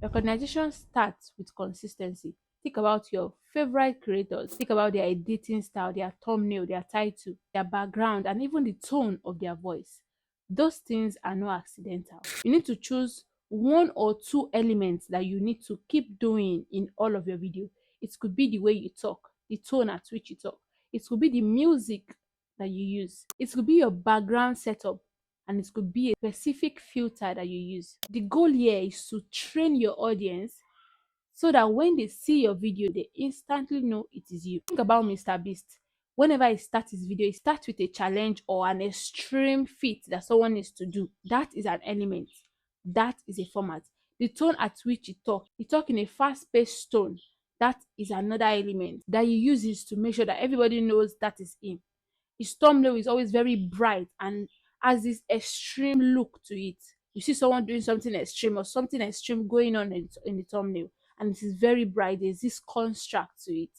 Recognition starts with consistency. Think about your favorite creators. Think about their editing style, their thumbnail, their title, their background, and even the tone of their voice. Those things are not accidental. You need to choose one or two elements that you need to keep doing in all of your video. It could be the way you talk, the tone at which you talk. It could be the music that you use. It could be your background setup, and it could be a specific filter that you use. The goal here is to train your audience so that when they see your video, they instantly know it is you. Think about Mr. Beast. Whenever he starts his video, he starts with a challenge or an extreme feat that someone needs to do. That is an element. That is a format. The tone at which he talk in a fast-paced tone. That is another element that he uses to make sure that everybody knows that is him. His thumbnail is always very bright and has this extreme look to it. You see someone doing something extreme or something extreme going on in the thumbnail, and it is very bright. There's this construct to it.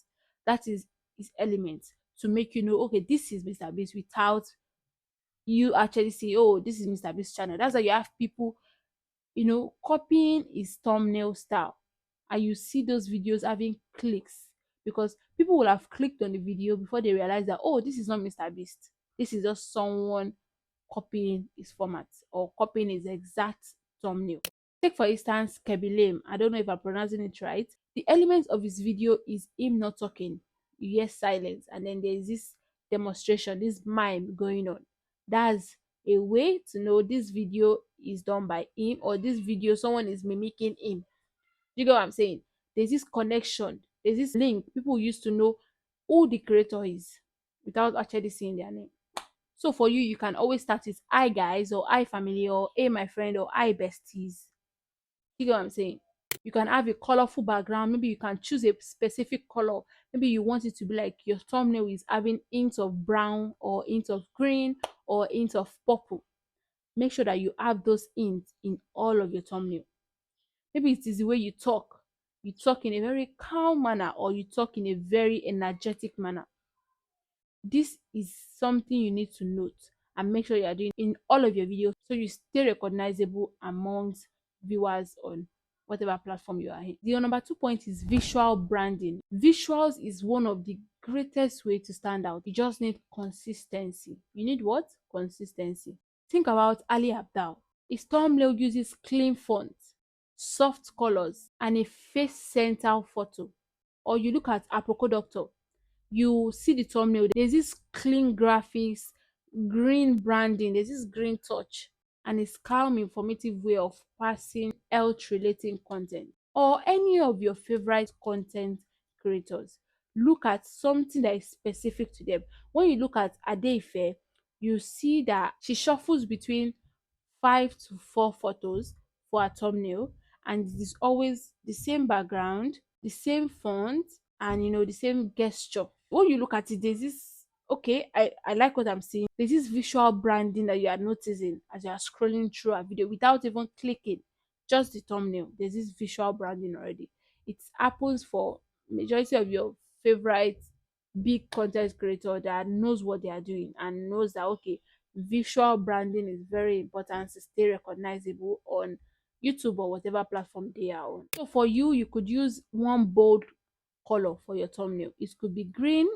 That is his element to make you know, okay, this is Mr. Beast without you actually see, oh, this is Mr. Beast channel. That's why you have people, copying his thumbnail style. And you see those videos having clicks because people will have clicked on the video before they realize that, oh, this is not Mr. Beast. This is just someone copying his format or copying his exact thumbnail. Take for instance Kebilame. I don't know if I'm pronouncing it right. The element of his video is him not talking. You hear silence, and then there's this demonstration, this mime going on. That's a way to know this video is done by him, or this video someone is mimicking him. You get what I'm saying? There's this connection, there's this link. People used to know who the creator is without actually seeing their name. So for you, you can always start with hi guys, or hi family, or hey my friend, or hi besties. You get what I'm saying? You can have a colorful background. Maybe you can choose a specific color. Maybe you want it to be like your thumbnail is having hints of brown or hints of green or hints of purple. Make sure that you have those hints in all of your thumbnail. Maybe it is the way you talk. You talk in a very calm manner, or you talk in a very energetic manner. This is something you need to note and make sure you are doing in all of your videos so you stay recognizable amongst viewers on whatever platform you are in. The number 2 point is visual branding. Visuals is one of the greatest way to stand out. You just need consistency. You need what? Consistency. Think about Ali Abdal. His thumbnail uses clean font, soft colors, and a face center photo. Or you look at Aproko Doctor, you see the thumbnail, there's this clean graphics, green branding, there's this green touch, and it's calm, informative way of passing health relating content. Or any of your favorite content creators, look at something that is specific to them. When you look at Adeife, you see that she shuffles between 5 to 4 photos for a thumbnail, and it is always the same background, the same font, and the same gesture. When you look at it, there's this, okay, I like what I'm seeing. There's this visual branding that you are noticing as you are scrolling through a video without even clicking, just the thumbnail. There's this visual branding already. It happens for majority of your favorite big content creator that knows what they are doing and knows that, okay, visual branding is very important to stay recognizable on YouTube or whatever platform they are on. So for you, you could use one bold color for your thumbnail. It could be green,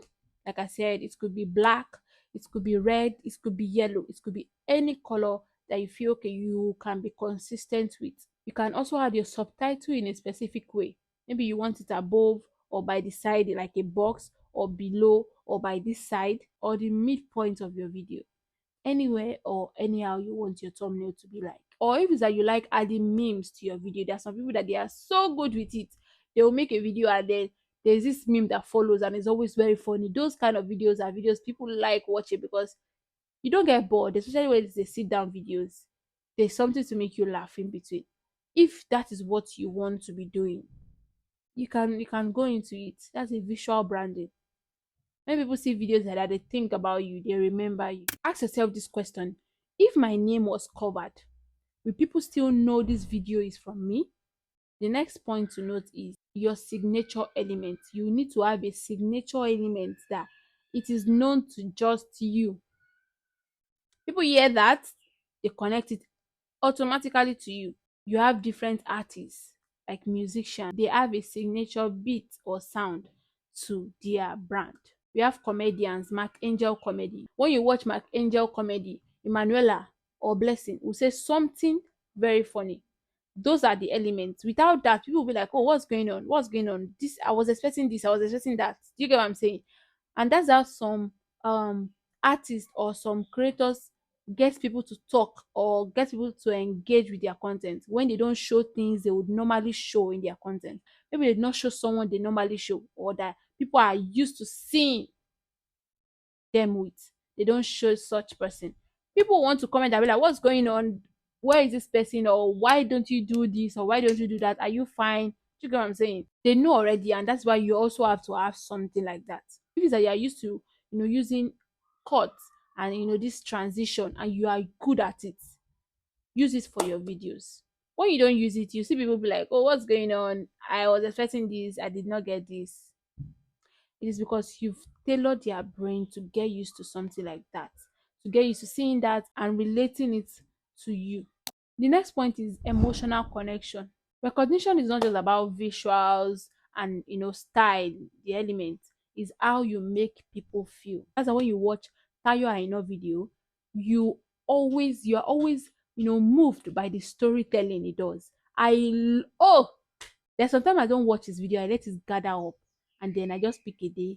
like I said, it could be black, it could be red, it could be yellow, it could be any color that you feel okay you can be consistent with. You can also add your subtitle in a specific way. Maybe you want it above or by the side like a box, or below or by this side, or the midpoint of your video, anywhere or anyhow you want your thumbnail to be like. Or if it's that you like adding memes to your video, there are some people that they are so good with it. They will make a video and then there's this meme that follows and it's always very funny. Those kind of videos are videos people like watching because you don't get bored, especially when it's the sit down videos. There's something to make you laugh in between. If that is what you want to be doing, you can go into it. That's a visual branding. When people see videos like that, they think about you, they remember you. Ask yourself this question: if my name was covered, will people still know this video is from me? The next point to note is your signature element. You need to have a signature element that it is known to just you. People hear that, they connect it automatically to you. You have different artists. like musicians, they have a signature beat or sound to their brand. We have comedians, Mark Angel comedy. When you watch Mark Angel comedy, Emanuela or Blessing will say something very funny. Those are the elements. Without that, people will be like, oh, what's going on? What's going on? This, I was expecting this, I was expecting that. Do you get what I'm saying? And that's how some um artists or some creators get people to talk or get people to engage with their content when they don't show things they would normally show in their content. Maybe they not show someone they normally show or that people are used to seeing them with. They don't show such person. People want to comment and be like, what's going on? Where is this person? Or why don't you do this? Or why don't you do that? Are you fine? Do you get what I'm saying? They know already, and that's why you also have to have something like that. If it's that you are used to, using cuts and this transition and you are good at it, use it for your videos. When you don't use it, you see people be like, oh, what's going on? I was expecting this, I did not get this. It is because you've tailored their brain to get used to something like that, to get used to seeing that and relating it to you. The next point is emotional connection. Recognition is not just about visuals and style, the element is how you make people feel. That's why when you watch Tayo Aina video, you're always moved by the storytelling it does. Oh, there's sometimes I don't watch his video, I let it gather up and then I just pick a day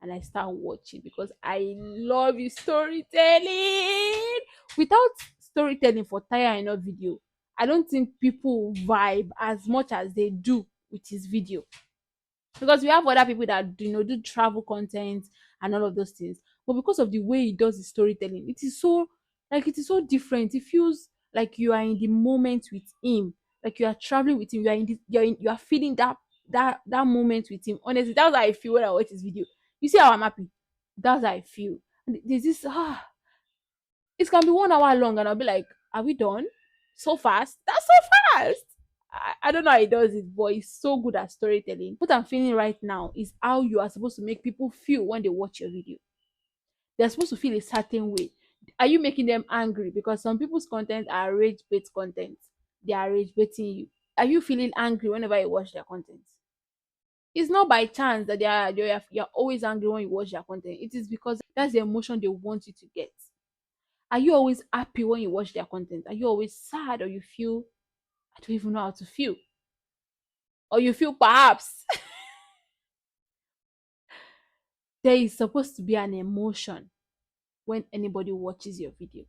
and I start watching because I love his storytelling. Without storytelling for Taya Eno video, I don't think people vibe as much as they do with his video. Because we have other people that do travel content and all of those things. But because of the way he does his storytelling, it is so different. It feels like you are in the moment with him, like you are traveling with him. You are feeling that moment with him. Honestly, that's how I feel when I watch this video. You see how I'm happy? That's how I feel. And there's this it can be 1 hour long, and I'll be like, "Are we done? So fast? That's so fast!" I don't know how he does it, but he's so good at storytelling. What I'm feeling right now is how you are supposed to make people feel when they watch your video. They're supposed to feel a certain way. Are you making them angry? Because some people's content are rage bait content. They are rage baiting you. Are you feeling angry whenever you watch their content? It's not by chance that you're always angry when you watch their content. It is because that's the emotion they want you to get. Are you always happy when you watch their content? Are you always sad or you feel, I don't even know how to feel? Or you feel perhaps there is supposed to be an emotion when anybody watches your video.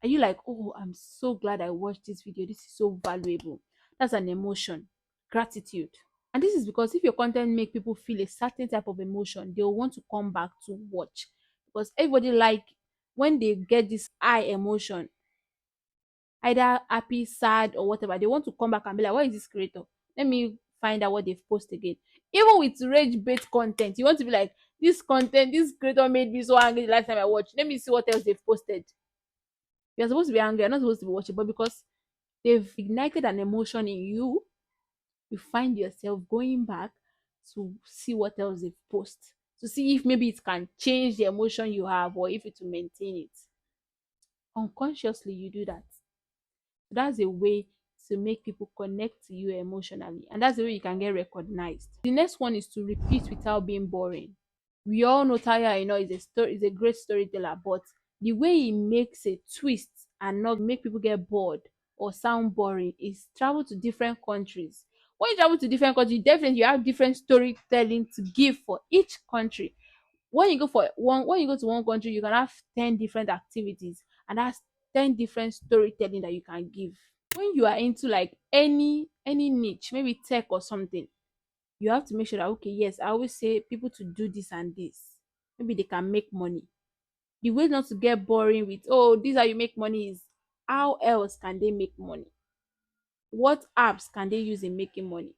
Are you like, oh, I'm so glad I watched this video. This is so valuable. That's an emotion. Gratitude. And this is because if your content make people feel a certain type of emotion, they'll want to come back to watch. Because everybody like when they get this high emotion, either happy, sad, or whatever, they want to come back and be like, what is this creator? Let me find out what they've posted again. Even with rage bait content, you want to be like, this creator made me so angry the last time I watched. Let me see what else they've posted. You're supposed to be angry, you're not supposed to be watching, but because they've ignited an emotion in you, you find yourself going back to see what else they've posted, to see if maybe it can change the emotion you have or if it will maintain it. Unconsciously, you do that. That's a way to make people connect to you emotionally, and that's the way you can get recognized. The next one is to repeat without being boring. We all know Taya, is a great storyteller, but the way he makes a twist and not make people get bored or sound boring is travel to different countries. When you travel to different countries, definitely you have different storytelling to give for each country. When you go to one country, you can have 10 different activities, and that's 10 different storytelling that you can give. When you are into like any niche, maybe tech or something, you have to make sure that, okay, yes, I always say people to do this and this, maybe they can make money. The way not to get boring with, oh, this is how you make money, is how else can they make money? What apps can they use in making money?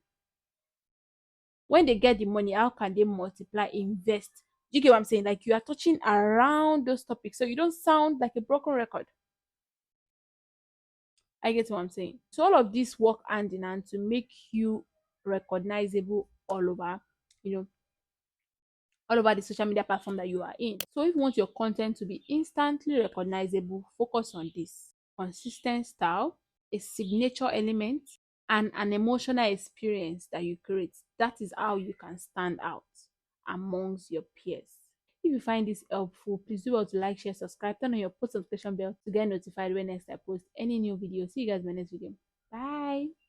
When they get the money, how can they multiply, invest? Do you get what I'm saying? Like, you are touching around those topics so you don't sound like a broken record. I get what I'm saying. So all of this work hand in hand to make you recognizable all over, you know, all over the social media platform that you are in. So if you want your content to be instantly recognizable, focus on this: consistent style, a signature element, and an emotional experience that you create. That is how you can stand out amongst your peers. If you find this helpful, please do well to like, share, subscribe, turn on your post notification bell to get notified when next I post any new video. See you guys in my next video. Bye.